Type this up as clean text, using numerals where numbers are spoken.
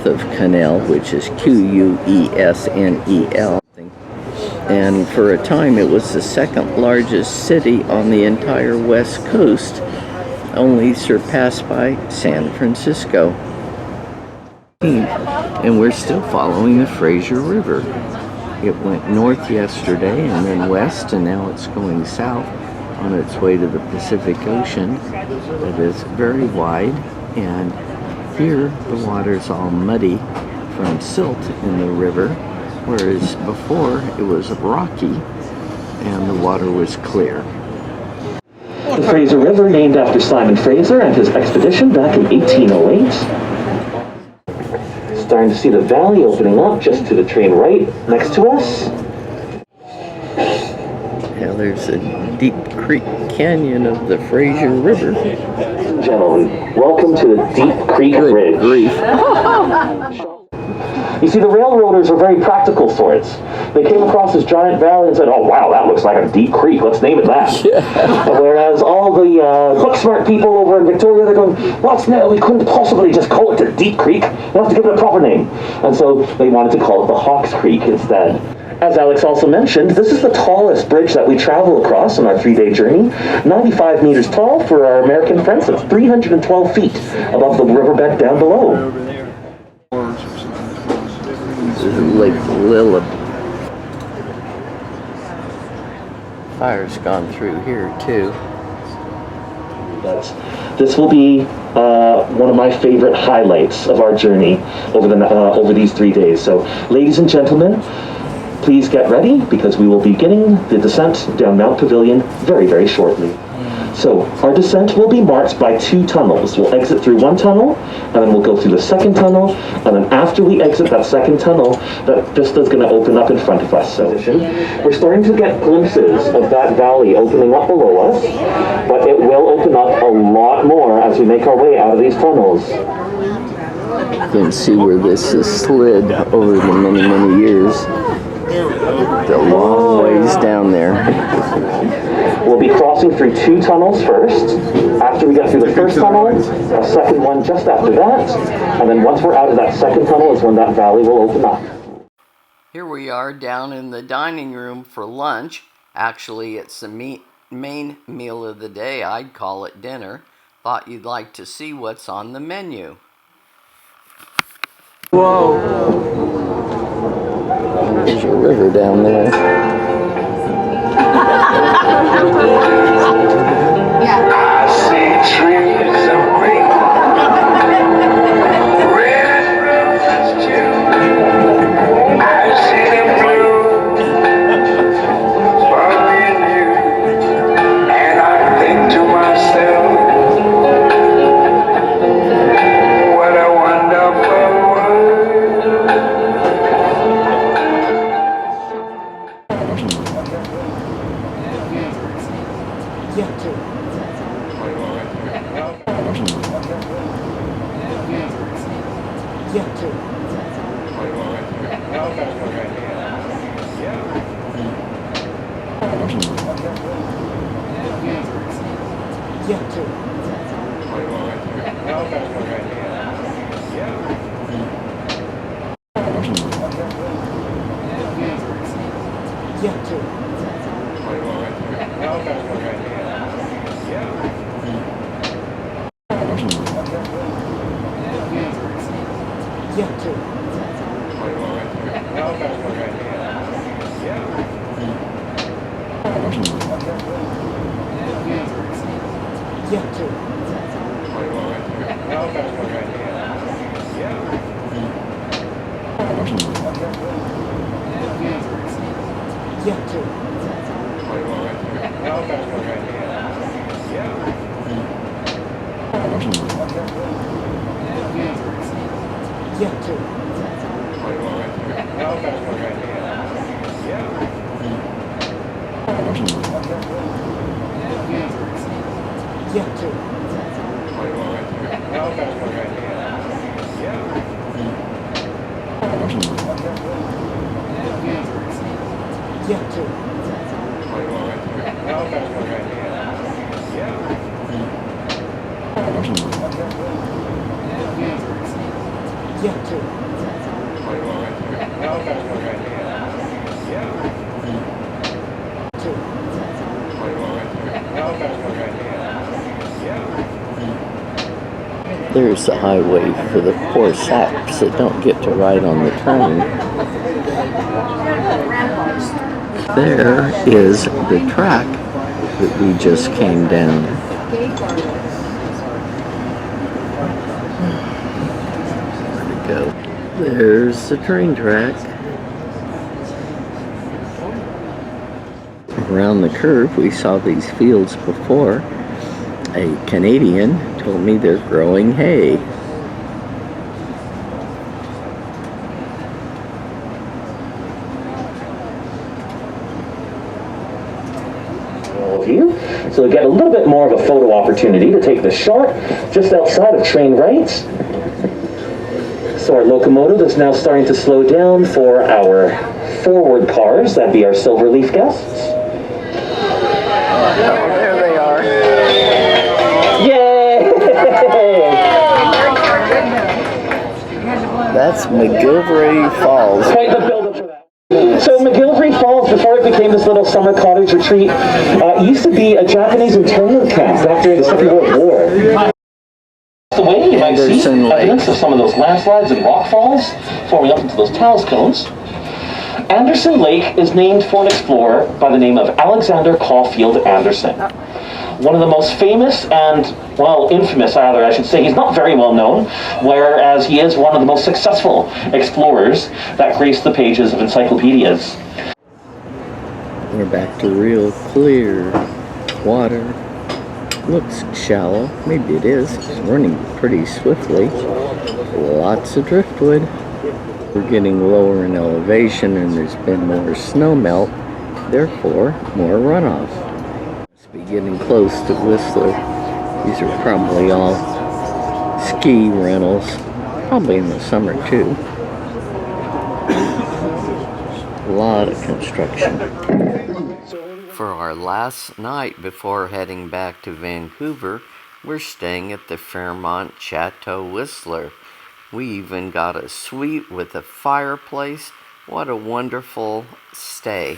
of Quesnel, which is Quesnel. And for a time, it was the second largest city on the entire West Coast, only surpassed by San Francisco. And we're still following the Fraser River. It went north yesterday and then west, and now it's going south on its way to the Pacific Ocean. It is very wide, and here the water's all muddy from silt in the river, whereas before it was rocky and the water was clear. The Fraser River, named after Simon Fraser and his expedition back in 1808. Starting to see the valley opening up just to the train right next to us. Yeah, there's a deep creek canyon of the Fraser River. Gentlemen, welcome to the Deep Creek Bridge. Grief. You see, the railroaders are very practical sorts. They came across this giant valley and said, "Oh, wow, that looks like a deep creek. Let's name it that." Yeah. Whereas all the book smart people over in Victoria, they're going, "Well, we couldn't possibly just call it the Deep Creek. We have to give it a proper name." And so they wanted to call it the Hawks Creek instead. As Alex also mentioned, this is the tallest bridge that we travel across on our 3-day journey. 95 meters tall for our American friends. It's 312 feet above the riverbed down below. Lake Lillip. Fire's gone through here too. This will be one of my favorite highlights of our journey over these 3 days. So, ladies and gentlemen, please get ready because we will be beginning the descent down Mount Pavilion very, very shortly. So, our descent will be marked by 2 tunnels. We'll exit through one tunnel, and then we'll go through the second tunnel, and then after we exit that second tunnel, that vista's going to open up in front of us. So, we're starting to get glimpses of that valley opening up below us, but it will open up a lot more as we make our way out of these tunnels. You can see where this has slid over the many, many years. It's a long ways down there. We'll be crossing through 2 tunnels first. After we get through the first tunnel, a second one just after that, and then once we're out of that second tunnel is when that valley will open up. Here we are down in the dining room for lunch. Actually, it's the main meal of the day. I'd call it dinner. Thought you'd like to see what's on the menu. Whoa! There's a river down there. I see trees of green, red roses too. I see them blue for me and you, and I think to myself, what a wonderful world. There's the highway for the poor saps that don't get to ride on the train. There is the track that we just came down. Where'd it go? There's the train track. Around the curve, we saw these fields before. A Canadian told me they're growing hay. All of you. So we get a little bit more of a photo opportunity to take the shot just outside of train right. So our locomotive is now starting to slow down for our forward cars. That'd be our Silverleaf guests. There they are. Yay! That's McGilvray Falls. Quite the build-up for that. So McGilvray Falls, before it became this little summer cottage retreat, used to be a Japanese internment camp back during the Second World War. The way you might see evidence of some of those landslides and rock falls forming up into those talus cones. Anderson Lake is named for an explorer by the name of Alexander Caulfield Anderson. One of the most famous and, well, infamous either, I should say. He's not very well known, whereas he is one of the most successful explorers that grace the pages of encyclopedias. We're back to real clear water. Looks shallow. Maybe it is. It's running pretty swiftly. Lots of driftwood. We're getting lower in elevation and there's been more snow melt, therefore more runoff. Must be getting close to Whistler. These are probably all ski rentals, probably in the summer too. A lot of construction. For our last night before heading back to Vancouver, we're staying at the Fairmont Chateau Whistler. We even got a suite with a fireplace. What a wonderful stay.